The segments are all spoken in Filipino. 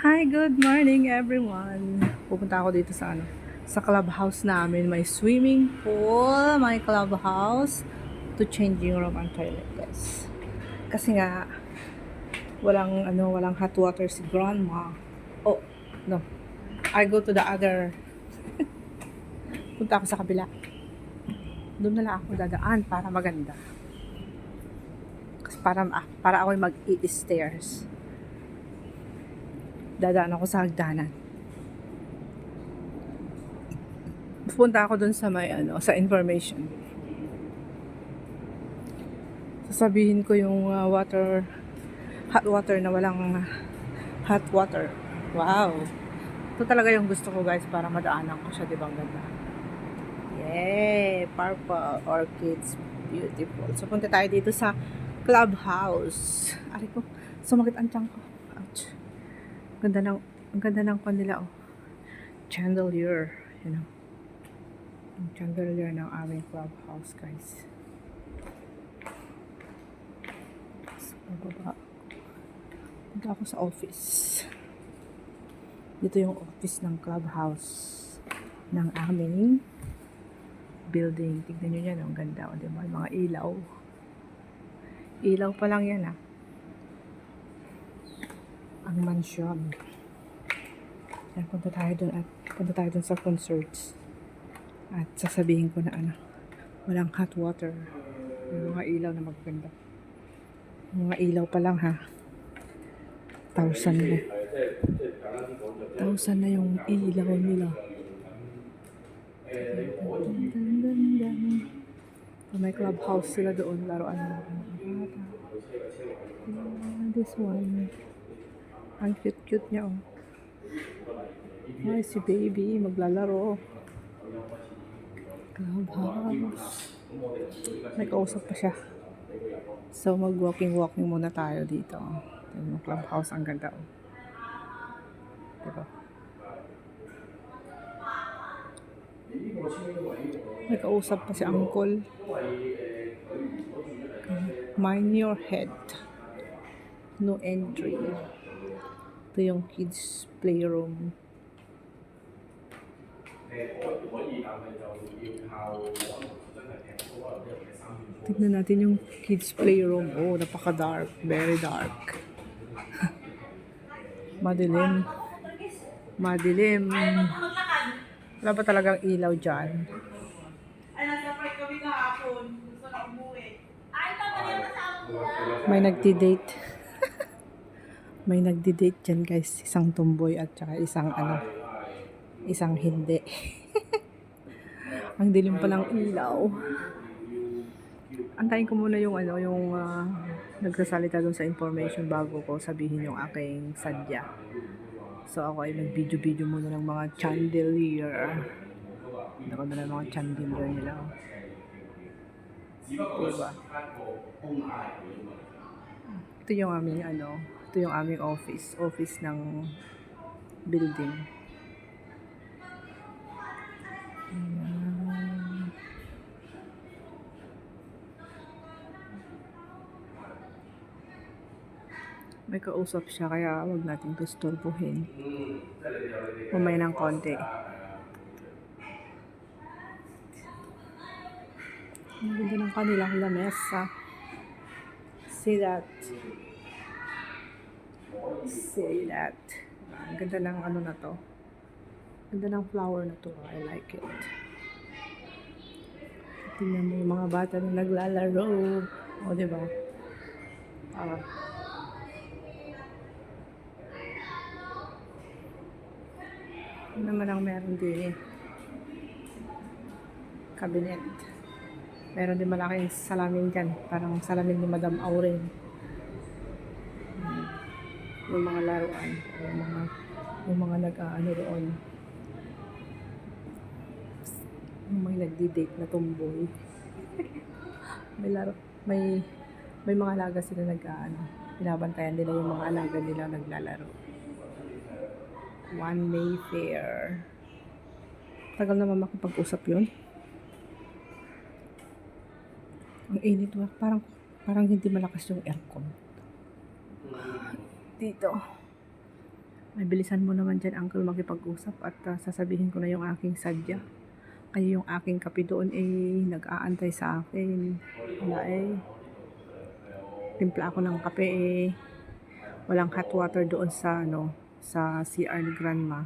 Hi, good morning everyone. Pupunta ako dito sa sa clubhouse namin. May swimming pool, may clubhouse to changing room and toilet, guys. Kasi nga walang hot water si grandma. Oh, no. I go to the other. Punta ako sa kabila. Doon na lang ako dadaan para maganda. Kasi para ako mag-i-stairs. Dadaan ako sa hagdanan. Pupunta ako dun sa sa information. Sasabihin ko yung hot water na walang hot water. Wow. Ito talaga yung gusto ko, guys, para madaanan ko siya, di ba? Ang ganda. Yay! Purple orchids. Beautiful. So, punta tayo dito sa clubhouse. Ari ko, sumakit ang tiyan ko. Ouch. Ang ganda ng kanila, oh. Chandelier, you know. Ang chandelier ng aming clubhouse, guys. So, bababa. Punta ako sa office. Dito yung office ng clubhouse ng aming building. Tignan nyo yan, ang ganda, o, diba? Mga ilaw. Ilaw pa lang yan, ah. Ang mansion. Yan, punta tayo dun sa concerts. At sasabihin ko na walang hot water. Yung mga ilaw na maganda. Mga ilaw pa lang, ha. 1,000 na. 1,000 na yung ilaw nila. May clubhouse sila doon. Laruan mo. This one. Ang cute-cute niya, oh. Ay, si baby. Maglalaro. Clubhouse. May kausap pa siya. So, mag-walking muna tayo dito. Yung clubhouse, ang ganda, oh. Diba? May kausap pa si uncle. Mind your head. No entry. Ito yung kids playroom. Tignan natin yung kids playroom. Oh, napaka-dark. Very dark. Madilim. Wala pa talagang ilaw dyan. May nagdi-date. May nagdi-date dyan, guys. Isang tomboy at saka isang hindi. Ang dilim pa ng ilaw. Antayin ko muna yung nagsasalita dun sa information bago ko sabihin yung aking sadya. So ako ay nag-video muna ng mga chandelier. Ako na ng mga chandelier nila. Diba? Ito yung aming office ng building. May kausap siya, kaya wag natin disturbuhin. Mamaya ng konti. Ang ganda ng kanilang lamesa. See that? Ang ganda ng na to. Ang ganda ng flower na to. I like it. Tingnan mo yung mga bata na naglalaro. O, diba? Ano naman ang meron din, cabinet. Meron din malaking salamin dyan. Parang salamin ni Madam Auren. Yung mga laruan. Yung mga roon. Yung mga nagdi-date na tomboy. May mga alaga sila binabantayan nila yung mga alaga nila naglalaro. One Mayfair. Tagal naman makipag-usap yun. Ang init, parang hindi malakas yung aircon. Dito. Ay, bilisan mo naman dyan, uncle, makipag-usap at sasabihin ko na yung aking sadya. Kaya yung aking kape doon nag-aantay sa akin. Wala timpla ako ng kape walang hot water doon sa sa CR ni grandma.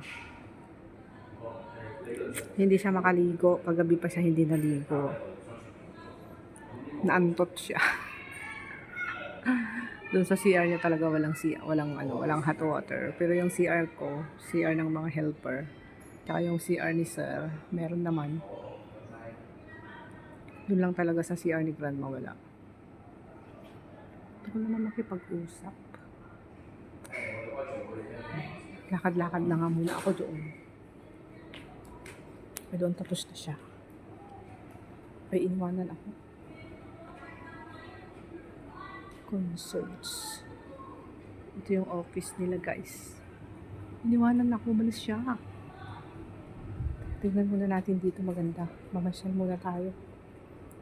Hindi siya makaligo, kagabi pa siya hindi naligo. Naantot siya. Doon sa CR niya talaga walang hot water. Pero yung CR ko, CR ng mga helper, tsaka yung CR ni sir, meron naman. Doon lang talaga sa CR ni grandma wala. Ito ko naman makipag-usap. Lakad-lakad na nga muna ako doon. Ay, doon tapos na siya. Ay, iniwanan ako. Concerts. Ito yung office nila, guys. Iniwanan ako, umalis siya. Tignan muna natin dito, maganda. Mamasyal muna tayo.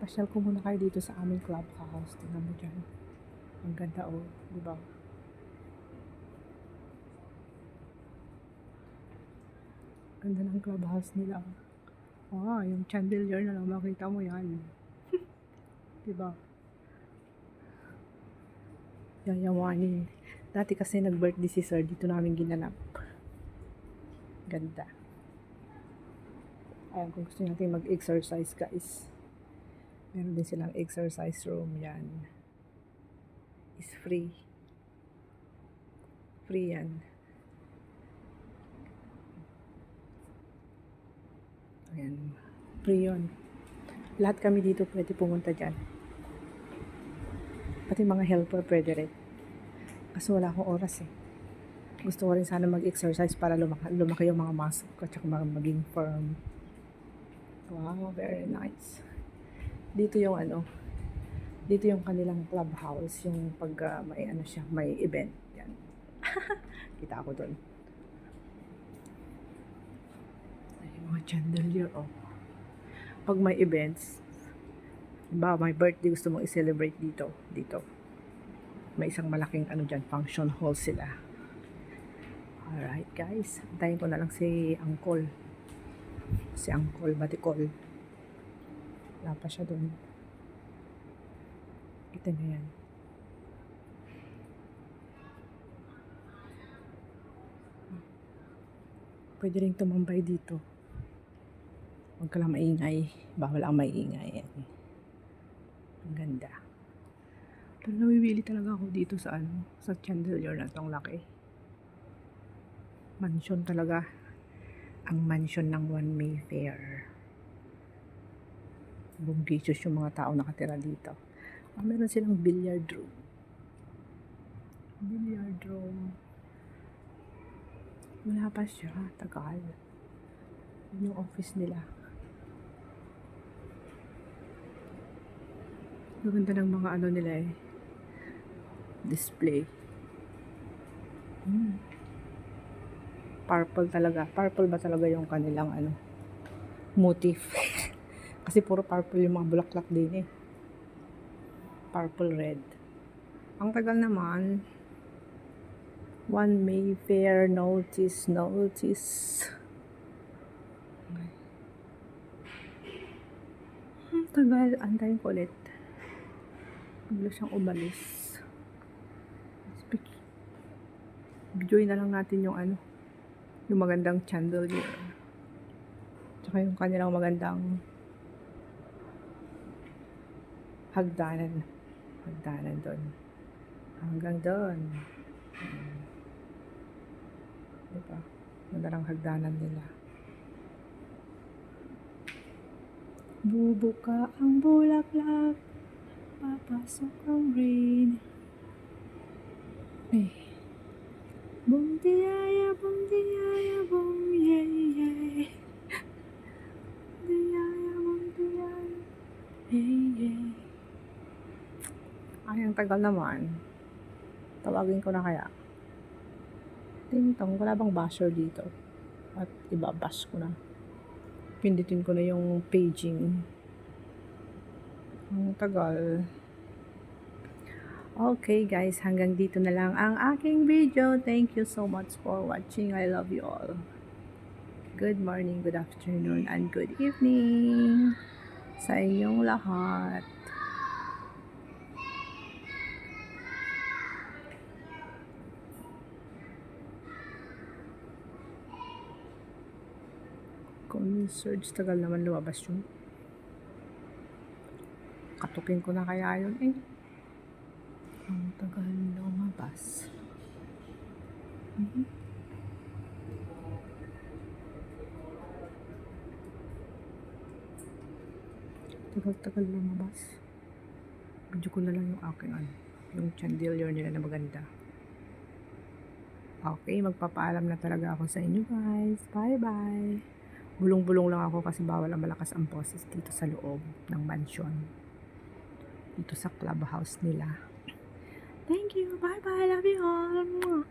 Pasyal ko muna kayo dito sa aming clubhouse. Tingnan mo dyan. Ang ganda, oh. Diba? Ganda ng clubhouse nila. Yung chandelier na lang, makita mo yan. Diba? Yayawanin. Dati kasi nag-birthday si sir, dito namin ginanap. Ganda. Ayan, kung gusto natin mag-exercise, guys. Meron din silang exercise room. Yan. Is free. Free yan. Ayan. Free yun. Lahat kami dito pwede pumunta dyan. Pati mga helper pwede rin. Kasi wala akong oras Gusto ko rin sana mag-exercise para lumaki yung mga muscle ko at maging firm. Wow, very nice. Dito yung dito yung kanilang clubhouse, yung pag may event. Yan. Kita ako doon. Ay, mga chandelier, Pag may events, may birthday gusto mong i-celebrate dito. May isang malaking dyan, function hall sila. Alright, guys. Antayin ko na lang si Uncle. Si Uncle Batikol. Wala pa siya doon. Ito na yan. Pwede rin tumambay dito. Huwag ka lang maingay. Bawal ang maingay. Ang ganda. Pero namimili talaga ako dito sa sa chandelier na tong laki. Mansion talaga. Ang mansion ng One Mayfair. Bonggisos yung mga tao nakatira dito. Meron silang billiard room. Billiard room. Wala pa siya. Tagal. Yun yung office nila. Maganda ng mga nila display. Purple talaga. Purple ba talaga yung kanilang motif? Kasi puro purple yung mga bulaklak din Purple red. Ang tagal naman. One Mayfair notice. Tagal. Antayin ko ulit. Bigla siyang umalis. Enjoy na lang natin yung yung magandang chandelier. Tsaka yung kanilang magandang hagdanan doon. Hanggang doon. Diba? Magandang hagdanan nila. Bubuka ang bulaklak, papasok ang rain. Bum diyaya, bum yay yay. Diyaya, bum diyaya, yay. Ay, ang tagal naman. Tawagin ko na kaya. Tintong, wala bang basher dito? At ibabas ko na. Pindutin ko na yung paging. Ang tagal. Okay guys, hanggang dito na lang ang aking video. Thank you so much for watching. I love you all. Good morning, good afternoon, and good evening sa inyong lahat. Kung search, tagal naman lumabas yun. Katukin ko na kaya yun eh. Ang tagal lumabas. Tagal-tagal lumabas. Video ko na lang yung aking yung chandelier nila na maganda. Okay, magpapaalam na talaga ako sa inyo guys. Bye-bye. Bulong-bulong lang ako kasi bawal ang malakas ang boses dito sa loob ng mansion. Dito sa clubhouse nila. Thank you. Bye-bye. Love you all.